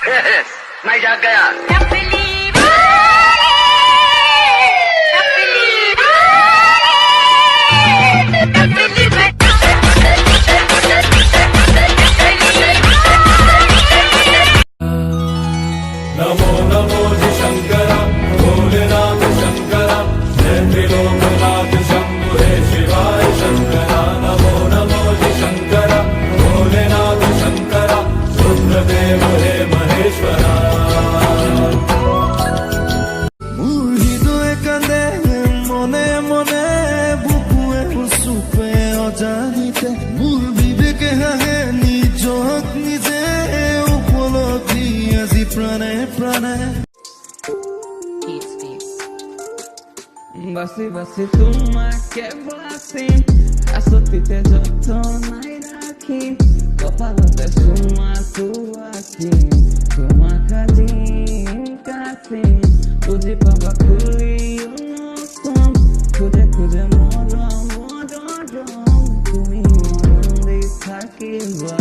मैं जाग गया। नमो नमो शंकर भोलेनाथ शंकर जय त्रिलोकनाथ शंभु हे शिवाय शंकर नमो नमो शंकर भोलेनाथ शंकर रुद्रदेव हे महेश्वरा কান্দে মনে মনে বুকুয়ে হুসুপে অজানিতে মোৰ বিবেকে হাহে নিজক নিজে উপলব্ধি আজি প্ৰাণে প্ৰাণে বাসি বাসি তোমাকে বাসি আসতিতে যত নাই রাখি কপালতে সুমাটো আঁকি তোমাক আজি কাছি বুঝি পাবা খুলি অনুপম খুঁজে খুঁজে মরম তুমি মন দি থাকিবা